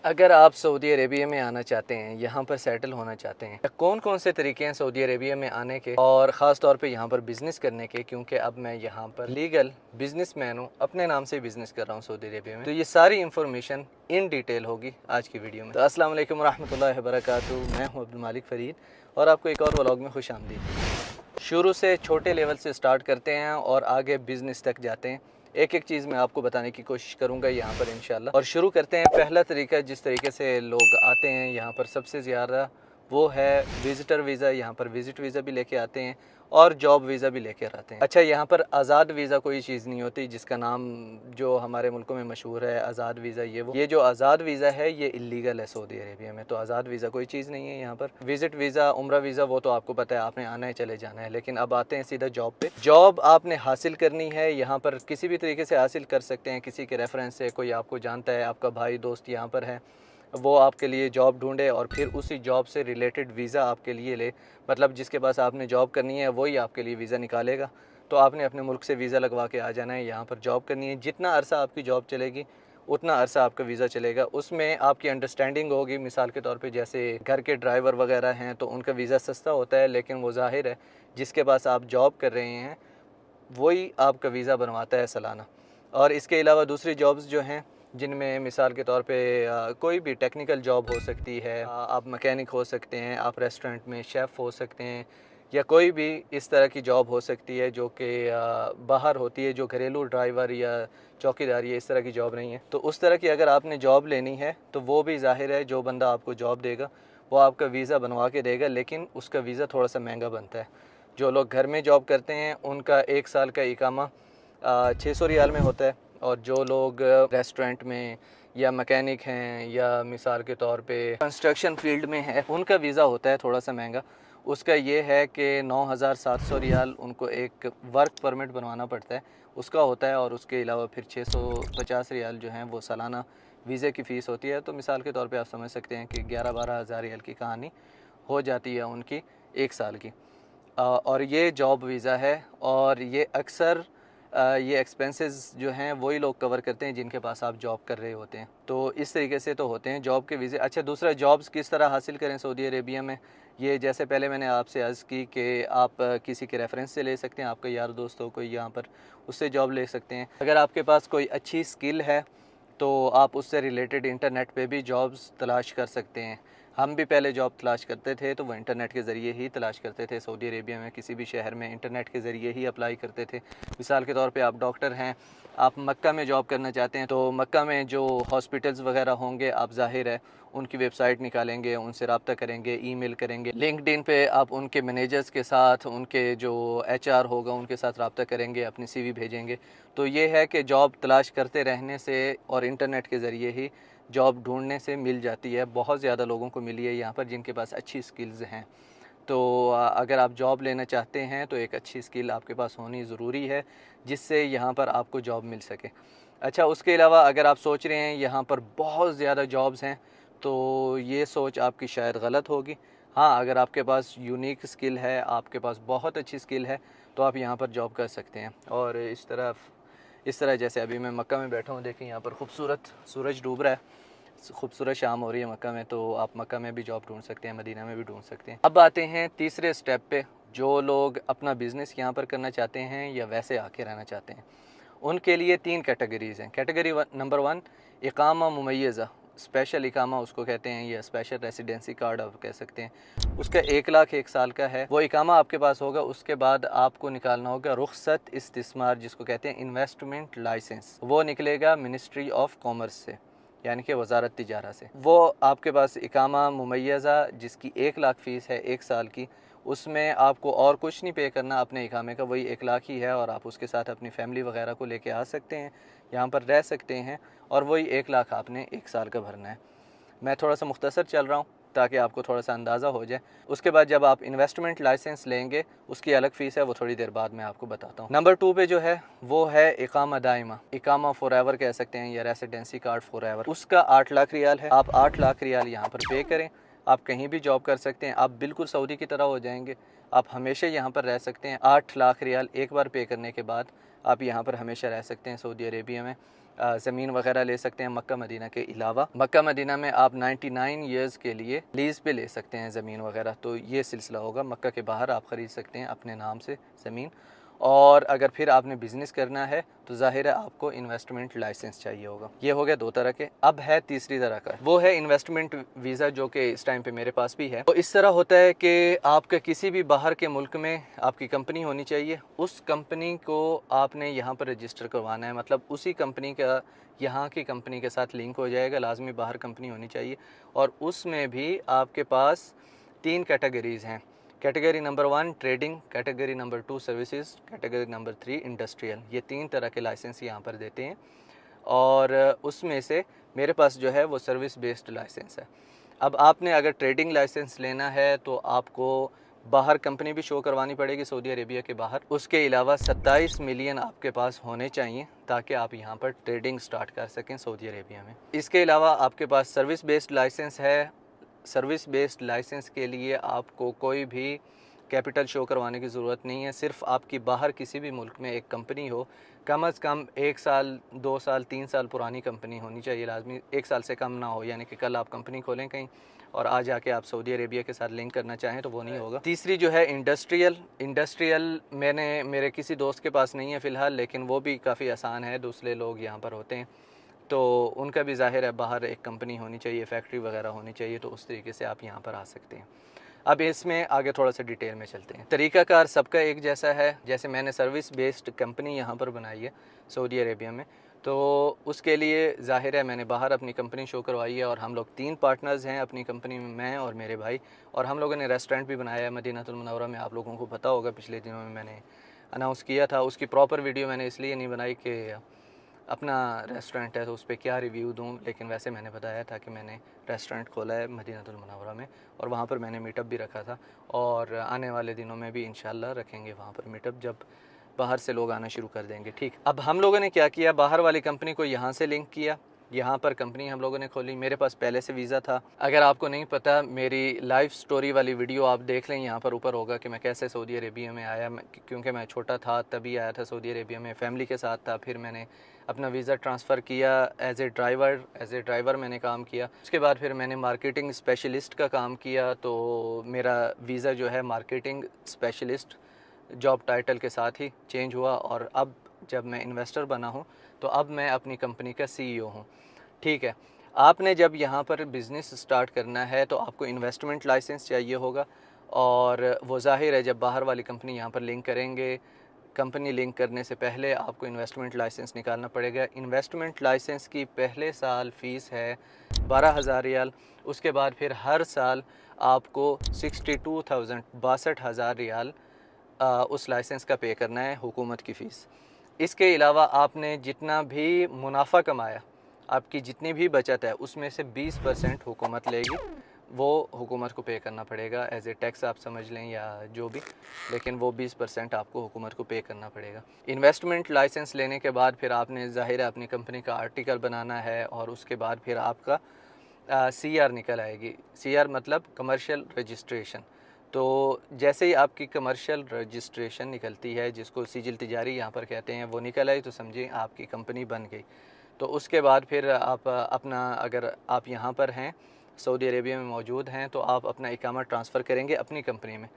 अगर आप Saudi Arabia में आना चाहते हैं, यहाँ पर सेटल होना चाहते हैं, कौन कौन से तरीके हैं सऊदी अरेबिया में आने के और ख़ास तौर पे यहाँ पर बिज़नेस करने के, क्योंकि अब मैं यहाँ पर लीगल बिजनेसमैन हूँ, अपने नाम से बिज़नेस कर रहा हूँ सऊदी अरेबिया में। तो ये सारी इन्फॉर्मेशन इन डिटेल होगी आज की वीडियो में। तो अस्सलाम वालेकुम रहमतुल्लाहि व बरकातहू। मैं हूँ अब्दुल मालिक फ़रीद और आपको एक और व्लॉग में खुश आमदीद। शुरू से छोटे लेवल से स्टार्ट करते हैं और आगे बिज़नेस तक जाते हैं। एक एक चीज़ मैं आपको बताने की कोशिश करूंगा यहाँ पर इंशाल्लाह। और शुरू करते हैं। पहला तरीका जिस तरीके से लोग आते हैं यहाँ पर सबसे ज़्यादा वो है विज़िटर वीज़ा। यहाँ पर विज़िट वीज़ा भी लेके आते हैं और जॉब वीज़ा भी लेकर आते हैं। अच्छा, यहाँ पर आज़ाद वीज़ा कोई चीज़ नहीं होती, जिसका नाम जो हमारे मुल्कों में मशहूर है आज़ाद वीज़ा, ये जो आज़ाद वीज़ा है ये इलीगल है सऊदी अरेबिया में। तो आज़ाद वीज़ा कोई चीज़ नहीं है यहाँ पर। विज़िट वीज़ा, उम्रा वीज़ा, वो तो आपको पता है, आपने आना है चले जाना है। लेकिन अब आते हैं सीधा जॉब पे। जॉब आपने हासिल करनी है यहाँ पर, किसी भी तरीके से हासिल कर सकते हैं, किसी के रेफरेंस से, कोई आपको जानता है, आपका भाई दोस्त यहाँ पर है, वो आपके लिए जॉब ढूंढे और फिर उसी जॉब से रिलेटेड वीज़ा आपके लिए ले। मतलब जिसके पास आपने जॉब करनी है वही आपके लिए वीज़ा निकालेगा। तो आपने अपने मुल्क से वीज़ा लगवा के आ जाना है, यहाँ पर जॉब करनी है। जितना अरसा आपकी जॉब चलेगी उतना अरसा आपका वीज़ा चलेगा। उसमें आपकी अंडरस्टैंडिंग होगी। मिसाल के तौर पे जैसे घर के ड्राइवर वगैरह हैं तो उनका वीज़ा सस्ता होता है, लेकिन वो जाहिर है जिसके पास आप जॉब कर रहे हैं वही आपका वीज़ा बनवाता है सालाना। और इसके अलावा दूसरी जॉब्स जो हैं, जिनमें मिसाल के तौर पे कोई भी टेक्निकल जॉब हो सकती है, आप मैकेनिक हो सकते हैं, आप रेस्टोरेंट में शेफ़ हो सकते हैं, या कोई भी इस तरह की जॉब हो सकती है जो कि बाहर होती है, जो घरेलू ड्राइवर या चौकीदारी है, इस तरह की जॉब नहीं है। तो उस तरह की अगर आपने जॉब लेनी है तो वो भी जाहिर है जो बंदा आपको जॉब देगा वो आपका वीज़ा बनवा के देगा, लेकिन उसका वीज़ा थोड़ा सा महंगा बनता है। जो लोग घर में जॉब करते हैं उनका 1 साल का इकामा 600 रियाल में होता है, और जो लोग रेस्टोरेंट में या मैकेनिक हैं या मिसाल के तौर पे कंस्ट्रक्शन फील्ड में है उनका वीज़ा होता है थोड़ा सा महंगा। उसका ये है कि 9700 रियाल उनको एक वर्क परमिट बनवाना पड़ता है, उसका होता है। और उसके अलावा फिर 650 रियाल जो हैं वो सालाना वीज़े की फ़ीस होती है। तो मिसाल के तौर पे आप समझ सकते हैं कि 11-12 हज़ार रियाल की कहानी हो जाती है उनकी 1 साल की। और ये जॉब वीज़ा है, और ये अक्सर ये एक्सपेंसेस जो हैं वही लोग कवर करते हैं जिनके पास आप जॉब कर रहे होते हैं। तो इस तरीके से तो होते हैं जॉब के वीज़े। अच्छा, दूसरा जॉब्स किस तरह हासिल करें सऊदी अरेबिया में, ये जैसे पहले मैंने आपसे अर्ज़ की कि आप किसी के रेफरेंस से ले सकते हैं, आपका यार दोस्त हो कोई यहाँ पर, उससे जॉब ले सकते हैं। अगर आपके पास कोई अच्छी स्किल है तो आप उससे रिलेटेड इंटरनेट पे भी जॉब्स तलाश कर सकते हैं। हम भी पहले जॉब तलाश करते थे तो वो इंटरनेट के ज़रिए ही तलाश करते थे। सऊदी अरेबिया में किसी भी शहर में इंटरनेट के ज़रिए ही अप्लाई करते थे। मिसाल के तौर पे आप डॉक्टर हैं, आप मक्का में जॉब करना चाहते हैं, तो मक्का में जो हॉस्पिटल्स वगैरह होंगे आप ज़ाहिर है उनकी वेबसाइट निकालेंगे, उनसे रब्ता करेंगे, ईमेल करेंगे। लिंक्डइन पे आप उनके मैनेजर्स के साथ, उनके जो एचआर होगा उनके साथ रब्ता करेंगे, अपनी सीवी भेजेंगे। तो ये है कि जॉब तलाश करते रहने से और इंटरनेट के ज़रिए ही जॉब ढूंढने से मिल जाती है। बहुत ज़्यादा लोगों को मिली है यहाँ पर जिनके पास अच्छी स्किल्स हैं। तो अगर आप जॉब लेना चाहते हैं तो एक अच्छी स्किल आपके पास होनी ज़रूरी है, जिससे यहाँ पर आपको जॉब मिल सके। अच्छा, उसके अलावा अगर आप सोच रहे हैं यहाँ पर बहुत ज़्यादा जॉब्स हैं, तो ये सोच आपकी शायद गलत होगी। हाँ, अगर आपके पास यूनिक स्किल है, आपके पास बहुत अच्छी स्किल है, तो आप यहाँ पर जॉब कर सकते हैं। और इस तरह जैसे अभी मैं मक्का में बैठा हूँ, देखें यहाँ पर खूबसूरत सूरज डूब रहा है, खूबसूरत शाम हो रही है मक्का में, तो आप मक्का में भी जॉब ढूंढ सकते हैं, मदीना में भी ढूंढ सकते हैं। अब आते हैं तीसरे स्टेप पे। जो लोग अपना बिज़नेस यहाँ पर करना चाहते हैं या वैसे आके रहना चाहते हैं, उनके लिए 3 कैटेगरीज़ हैं। कैटेगरी नंबर 1, इकामा मुमय्यज़ा, स्पेशल इकामा उसको कहते हैं, या स्पेशल रेसिडेंसी कार्ड आप कह सकते हैं। उसका 1 लाख 1 साल का है, वो इकामा आपके पास होगा। उसके बाद आपको निकालना होगा रुखसत इस्तिस्मार, जिसको कहते हैं इन्वेस्टमेंट लाइसेंस। वो निकलेगा मिनिस्ट्री ऑफ कॉमर्स से, यानी कि वजारत तिजारा से। वो आपके पास इकामा मुमय्यज़ा जिसकी 1 लाख फ़ीस है 1 साल की, उसमें आपको और कुछ नहीं पे करना, अपने इकामे का वही 1 लाख ही है, और आप उसके साथ अपनी फैमिली वगैरह को लेके आ सकते हैं, यहाँ पर रह सकते हैं, और वही 1 लाख आपने 1 साल का भरना है। मैं थोड़ा सा मुख्तसर चल रहा हूँ ताकि आपको थोड़ा सा अंदाज़ा हो जाए। उसके बाद जब आप इन्वेस्टमेंट लाइसेंस लेंगे उसकी अलग फ़ीस है, वो थोड़ी देर बाद मैं आपको बताता हूँ। नंबर 2 पे जो है वो है इकामा दायमा, इकामा फॉरएवर कह सकते हैं, या रेसिडेंसी कार्ड फॉरएवर। उसका 8 लाख रियाल है। आप 8 लाख रियाल यहाँ पर पे करें, आप कहीं भी जॉब कर सकते हैं, आप बिल्कुल सऊदी की तरह हो जाएंगे, आप हमेशा यहाँ पर रह सकते हैं। 8 लाख रियाल एक बार पे करने के बाद आप यहाँ पर हमेशा रह सकते हैं सऊदी अरेबिया में। ज़मीन वगैरह ले सकते हैं मक्का मदीना के अलावा। मक्का मदीना में आप 99 ईयर्स के लिए लीज़ पे ले सकते हैं ज़मीन वगैरह, तो ये सिलसिला होगा। मक्का के बाहर आप ख़रीद सकते हैं अपने नाम से ज़मीन। और अगर फिर आपने बिज़नेस करना है तो ज़ाहिर है आपको इन्वेस्टमेंट लाइसेंस चाहिए होगा। ये हो गया 2 तरह के। अब है तीसरी तरह का, वो है इन्वेस्टमेंट वीज़ा, जो कि इस टाइम पे मेरे पास भी है। तो इस तरह होता है कि आपका किसी भी बाहर के मुल्क में आपकी कंपनी होनी चाहिए, उस कंपनी को आपने यहाँ पर रजिस्टर करवाना है, मतलब उसी कंपनी का यहाँ की कंपनी के साथ लिंक हो जाएगा। लाजमी बाहर कंपनी होनी चाहिए और उसमें भी आपके पास 3 कैटेगरीज़ हैं। Category number 1 trading, category number 2 services, category number 3 industrial. ये 3 तरह के लाइसेंस यहाँ पर देते हैं और उसमें से मेरे पास जो है वो सर्विस बेस्ड लाइसेंस है। अब आपने अगर ट्रेडिंग लाइसेंस लेना है तो आपको बाहर कंपनी भी शो करवानी पड़ेगी सऊदी अरेबिया के बाहर। उसके अलावा 27 मिलियन आपके पास होने चाहिए ताकि आप यहाँ पर ट्रेडिंग स्टार्ट कर सकें सऊदी अरेबिया में। इसके अलावा आपके पास सर्विस बेस्ड लाइसेंस है। सर्विस बेस्ड लाइसेंस के लिए आपको कोई भी कैपिटल शो करवाने की ज़रूरत नहीं है। सिर्फ आपकी बाहर किसी भी मुल्क में एक कंपनी हो, कम अज़ कम 1 साल 2 साल 3 साल पुरानी कंपनी होनी चाहिए, लाजमी 1 साल से कम ना हो। यानी कि कल आप कंपनी खोलें कहीं और आज जाके आप सऊदी अरेबिया के साथ लिंक करना चाहें तो वो नहीं होगा। तीसरी जो है इंडस्ट्रियल मैंने मेरे किसी दोस्त के पास नहीं है फ़िलहाल, लेकिन वो भी काफ़ी आसान है, दूसरे लोग यहाँ पर होते हैं तो उनका भी ज़ाहिर है बाहर एक कंपनी होनी चाहिए, फैक्ट्री वगैरह होनी चाहिए, तो उस तरीके से आप यहाँ पर आ सकते हैं। अब इसमें आगे थोड़ा सा डिटेल में चलते हैं। तरीक़ाकार सबका एक जैसा है। जैसे मैंने सर्विस बेस्ड कंपनी यहाँ पर बनाई है सऊदी अरेबिया में, तो उसके लिए ज़ाहिर है मैंने बाहर अपनी कंपनी शो करवाई है और हम लोग 3 पार्टनर्स हैं अपनी कंपनी में, मैं और मेरे भाई। और हम लोगों ने रेस्टोरेंट भी बनाया है मदीनातुल मुनव्वरा में, आप लोगों को पता होगा पिछले दिनों में मैंने अनाउंस किया था। उसकी प्रॉपर वीडियो मैंने इसलिए नहीं बनाई कि अपना रेस्टोरेंट है तो उस पर क्या रिव्यू दूँ, लेकिन वैसे मैंने बताया था कि मैंने रेस्टोरेंट खोला है मदीनातुल मुनव्वरा में और वहाँ पर मैंने मीटअप भी रखा था और आने वाले दिनों में भी इंशाल्लाह रखेंगे वहाँ पर मीटअप, जब बाहर से लोग आना शुरू कर देंगे। ठीक, अब हम लोगों ने क्या किया, बाहर वाली कंपनी को यहाँ से लिंक किया, यहाँ पर कंपनी हम लोगों ने खोली। मेरे पास पहले से वीज़ा था। अगर आपको नहीं पता, मेरी लाइफ स्टोरी वाली वीडियो आप देख लें, यहाँ पर ऊपर होगा कि मैं कैसे सऊदी अरेबिया में आया। क्योंकि मैं छोटा था तभी आया था सऊदी अरेबिया में, फ़ैमिली के साथ था। फिर मैंने अपना वीज़ा ट्रांसफ़र किया एज़ ए ड्राइवर मैंने काम किया। उसके बाद फिर मैंने मार्केटिंग स्पेशलिस्ट का काम किया, तो मेरा वीज़ा जो है मार्केटिंग स्पेशलिस्ट जॉब टाइटल के साथ ही चेंज हुआ और अब जब मैं इन्वेस्टर बना हूँ तो अब मैं अपनी कंपनी का CEO हूँ। ठीक है, आपने जब यहाँ पर बिज़नेस स्टार्ट करना है तो आपको इन्वेस्टमेंट लाइसेंस चाहिए होगा और वो ज़ाहिर है जब बाहर वाली कंपनी यहाँ पर लिंक करेंगे, कंपनी लिंक करने से पहले आपको इन्वेस्टमेंट लाइसेंस निकालना पड़ेगा। इन्वेस्टमेंट लाइसेंस की पहले साल फ़ीस है 12,000 रियाल। उसके बाद फिर हर साल आपको 62,000 रियाल उस लाइसेंस का पे करना है, हुकूमत की फ़ीस। इसके अलावा आपने जितना भी मुनाफा कमाया, आपकी जितनी भी बचत है, उसमें से 20% हुकूमत लेगी, वो हुकूमत को पे करना पड़ेगा एज ए टैक्स आप समझ लें या जो भी, लेकिन वो 20% आपको हुकूमत को पे करना पड़ेगा। इन्वेस्टमेंट लाइसेंस लेने के बाद फिर आपने ज़ाहिर है अपनी कंपनी का आर्टिकल बनाना है और उसके बाद फिर आपका CR निकल आएगी। CR मतलब कमर्शियल रजिस्ट्रेशन। तो जैसे ही आपकी कमर्शियल रजिस्ट्रेशन निकलती है, जिसको सिजिल तिजारी यहाँ पर कहते हैं, वो निकल आई तो समझिए आपकी कंपनी बन गई। तो उसके बाद फिर आप अपना, अगर आप यहाँ पर हैं सऊदी अरेबिया में मौजूद हैं, तो आप अपना इकामा ट्रांसफ़र करेंगे अपनी कंपनी में।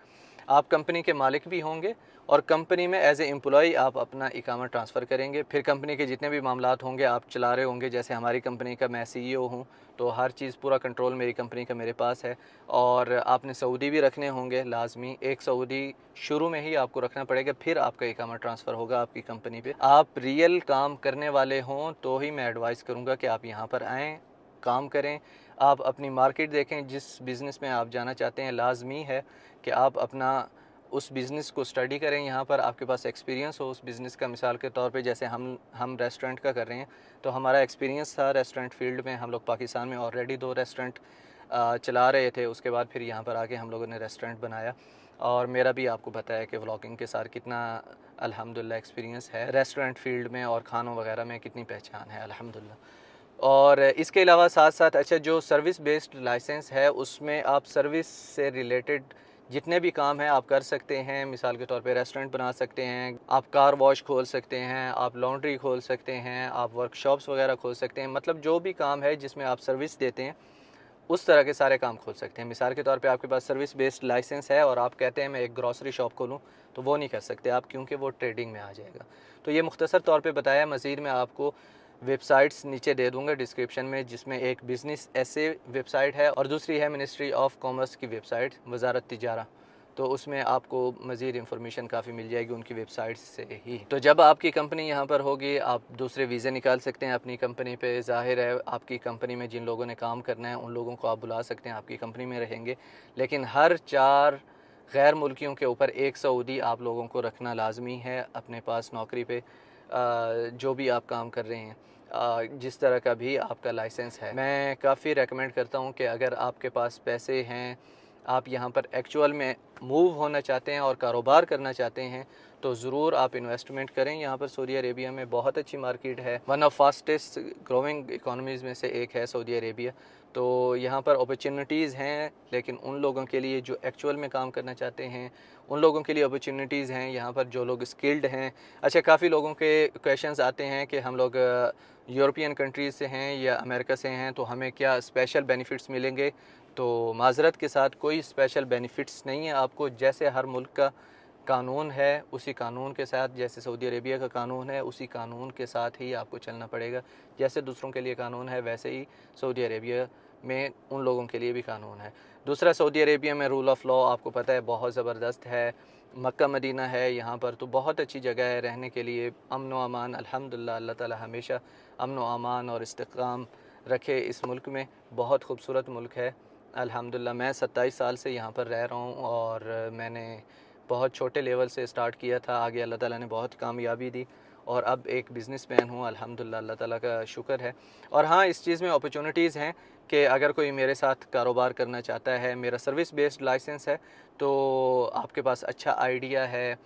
आप कंपनी के मालिक भी होंगे और कंपनी में एज ए एम्प्लॉई आप अपना इकामा ट्रांसफ़र करेंगे। फिर कंपनी के जितने भी मामलात होंगे आप चला रहे होंगे। जैसे हमारी कंपनी का मैं CEO हूँ, तो हर चीज़ पूरा कंट्रोल मेरी कंपनी का मेरे पास है। और आपने सऊदी भी रखने होंगे लाजमी, एक सऊदी शुरू में ही आपको रखना पड़ेगा, फिर आपका इकामा ट्रांसफ़र होगा आपकी कंपनी पे। आप रियल काम करने वाले हों तो ही मैं एडवाइस करूँगा कि आप यहाँ पर आएँ, काम करें, आप अपनी मार्केट देखें। जिस बिज़नेस में आप जाना चाहते हैं लाजमी है कि आप अपना उस बिज़नेस को स्टडी करें, यहाँ पर आपके पास एक्सपीरियंस हो उस बिज़नेस का। मिसाल के तौर पे जैसे हम रेस्टोरेंट का कर रहे हैं, तो हमारा एक्सपीरियंस था रेस्टोरेंट फील्ड में। हम लोग पाकिस्तान में ऑलरेडी 2 रेस्टोरेंट चला रहे थे। उसके बाद फिर यहाँ पर आके हम लोगों ने रेस्टोरेंट बनाया और मेरा भी आपको पता है कि व्लॉगिंग के साथ कितना अल्हम्दुलिल्लाह एक्सपीरियंस है रेस्टोरेंट फील्ड में और खानों वगैरह में कितनी पहचान है अल्हम्दुलिल्लाह। और इसके अलावा साथ साथ अच्छा, जो सर्विस बेस्ड लाइसेंस है उसमें आप सर्विस से रिलेटेड जितने भी काम हैं आप कर सकते हैं। मिसाल के तौर पे रेस्टोरेंट बना सकते हैं, आप कार वॉश खोल सकते हैं, आप लॉन्ड्री खोल सकते हैं, आप वर्कशॉप्स वगैरह खोल सकते हैं। मतलब जो भी काम है जिसमें आप सर्विस देते हैं उस तरह के सारे काम खोल सकते हैं। मिसाल के तौर पे आपके पास सर्विस बेस्ड लाइसेंस है और आप कहते हैं मैं एक ग्रॉसरी शॉप खोलूँ, तो वो नहीं कर सकते आप, क्योंकि वो ट्रेडिंग में आ जाएगा। तो ये मुख्तसर तौर पे बताया। मज़ीद मैं आपको वेबसाइट्स नीचे दे दूंगा डिस्क्रिप्शन में, जिसमें एक बिज़नेस ऐसे वेबसाइट है और दूसरी है मिनिस्ट्री ऑफ कॉमर्स की वेबसाइट, वजारत तिजारा। तो उसमें आपको मज़ीद इन्फॉर्मेशन काफ़ी मिल जाएगी उनकी वेबसाइट से ही। तो जब आपकी कंपनी यहाँ पर होगी, आप दूसरे वीज़े निकाल सकते हैं अपनी कंपनी पे। ज़ाहिर है आपकी कंपनी में जिन लोगों ने काम करना है उन लोगों को आप बुला सकते हैं, आपकी कंपनी में रहेंगे। लेकिन हर 4 गैर मुल्कियों के ऊपर एक सऊदी आप लोगों को रखना लाजमी है अपने पास नौकरी पे, जो भी आप काम कर रहे हैं, जिस तरह का भी आपका लाइसेंस है। मैं काफ़ी रेकमेंड करता हूँ कि अगर आपके पास पैसे हैं, आप यहाँ पर एक्चुअल में मूव होना चाहते हैं और कारोबार करना चाहते हैं, तो ज़रूर आप इन्वेस्टमेंट करें। यहाँ पर सऊदी अरेबिया में बहुत अच्छी मार्केट है, one of fastest growing economies में से एक है सऊदी अरेबिया। तो यहाँ पर अपॉर्चुनिटीज़ हैं, लेकिन उन लोगों के लिए जो एक्चुअल में काम करना चाहते हैं उन लोगों के लिए अपॉर्चुनिटीज़ हैं यहाँ पर, जो लोग स्किल्ड हैं। अच्छा, काफ़ी लोगों के क्वेश्चंस आते हैं कि हम लोग यूरोपियन कंट्रीज़ से हैं या अमेरिका से हैं, तो हमें क्या स्पेशल बेनिफिट्स मिलेंगे? तो माज़रत के साथ कोई स्पेशल बेनिफिट्स नहीं है आपको। जैसे हर मुल्क का कानून है, उसी कानून के साथ, जैसे सऊदी अरेबिया का कानून है उसी कानून के साथ ही आपको चलना पड़ेगा। जैसे दूसरों के लिए कानून है वैसे ही सऊदी अरेबिया में उन लोगों के लिए भी कानून है। दूसरा, सऊदी अरेबिया में रूल ऑफ़ लॉ आपको पता है बहुत ज़बरदस्त है। मक्का मदीना है यहाँ पर, तो बहुत अच्छी जगह है रहने के लिए, अमन व अमान। अल्हम्दुलिल्लाह, अल्लाह ताला हमेशा अमन व अमान और इस्तिक़ाम रखे इस मुल्क में। बहुत खूबसूरत मुल्क है अल्हम्दुलिल्लाह। मैं 27 साल से यहाँ पर रह रहा हूँ और मैंने बहुत छोटे लेवल से स्टार्ट किया था, आगे अल्लाह ताला ने बहुत कामयाबी दी और अब एक बिज़नेसमैन हूँ अल्हम्दुलिल्लाह, अल्लाह ताला का शुक्र है। और हाँ, इस चीज़ में अपॉर्चुनिटीज़ हैं कि अगर कोई मेरे साथ कारोबार करना चाहता है, मेरा सर्विस बेस्ड लाइसेंस है, तो आपके पास अच्छा आइडिया है,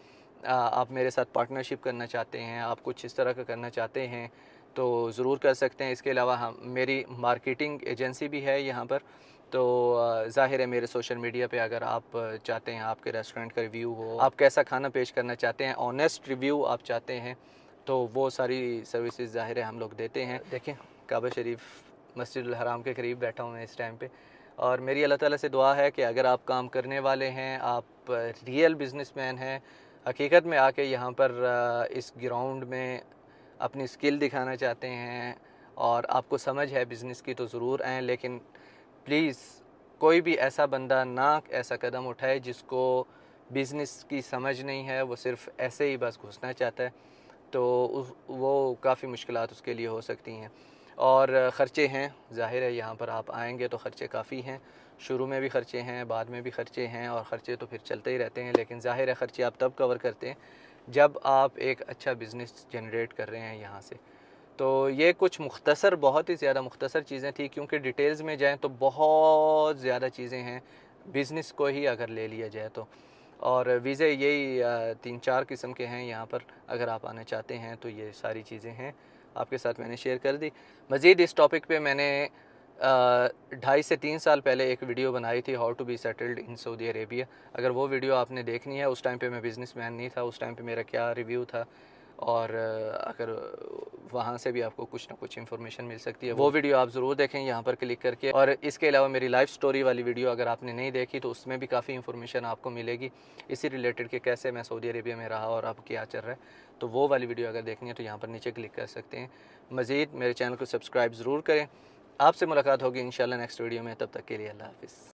आप मेरे साथ पार्टनरशिप करना चाहते हैं, आप कुछ इस तरह का करना चाहते हैं, तो ज़रूर कर सकते हैं। इसके अलावा हम मेरी मार्केटिंग एजेंसी भी है यहाँ पर। तो ज़ाहिर है मेरे सोशल मीडिया पे अगर आप चाहते हैं आपके रेस्टोरेंट का रिव्यू हो, आप कैसा खाना पेश करना चाहते हैं, ऑनेस्ट रिव्यू आप चाहते हैं, तो वो सारी सर्विसेज ज़ाहिर है हम लोग देते हैं। देखें, काबा शरीफ मस्जिदुल हराम के करीब बैठा हूँ मैं इस टाइम पे, और मेरी अल्लाह ताला से दुआ है कि अगर आप काम करने वाले हैं, आप रियल बिजनेसमैन हैं, हकीकत में आके यहाँ पर इस ग्राउंड में अपनी स्किल दिखाना चाहते हैं और आपको समझ है बिज़नेस की, तो ज़रूर आएँ। लेकिन प्लीज़ कोई भी ऐसा बंदा ना ऐसा कदम उठाए जिसको बिज़नेस की समझ नहीं है, वो सिर्फ़ ऐसे ही बस घुसना चाहता है, तो वो काफ़ी मुश्किलात उसके लिए हो सकती हैं। और ख़र्चे हैं, ज़ाहिर है यहाँ पर आप आएंगे तो ख़र्चे काफ़ी हैं, शुरू में भी ख़र्चे हैं, बाद में भी ख़र्चे हैं, और ख़र्चे तो फिर चलते ही रहते हैं। लेकिन ज़ाहिर है ख़र्चे आप तब कवर करते हैं जब आप एक अच्छा बिज़नेस जनरेट कर रहे हैं यहाँ से। तो ये कुछ मुख्तसर, बहुत ही ज़्यादा मुख्तसर चीज़ें थी, क्योंकि डिटेल्स में जाएँ तो बहुत ज़्यादा चीज़ें हैं बिज़नेस को ही अगर ले लिया जाए तो। और वीज़े यही 3-4 किस्म के हैं यहाँ पर, अगर आप आना चाहते हैं तो ये सारी चीज़ें हैं, आपके साथ मैंने शेयर कर दी। मज़ीद इस टॉपिक पे मैंने 2.5 से 3 साल पहले एक वीडियो बनाई थी, how to be settled in Saudi Arabia. अगर वो वीडियो आपने देखनी है, उस टाइम पे मैं बिज़नेसमैन नहीं था, उस टाइम पे मेरा क्या रिव्यू था, और अगर वहाँ से भी आपको कुछ ना कुछ इन्फॉर्मेशन मिल सकती है, वो वीडियो आप ज़रूर देखें यहाँ पर क्लिक करके। और इसके अलावा मेरी लाइफ स्टोरी वाली वीडियो अगर आपने नहीं देखी तो उसमें भी काफ़ी इन्फॉर्मेशन आपको मिलेगी इसी रिलेटेड कि कैसे मैं सऊदी अरेबिया में रहा और अब क्या चल रहा है। तो वो वाली वीडियो अगर देखनी है तो यहाँ पर नीचे क्लिक कर सकते हैं। मज़ीद मेरे चैनल को सब्सक्राइब ज़रूर करें। आपसे मुलाकात होगी इंशाल्लाह नेक्स्ट वीडियो में, तब तक के लिए अल्लाह हाफ़िज़।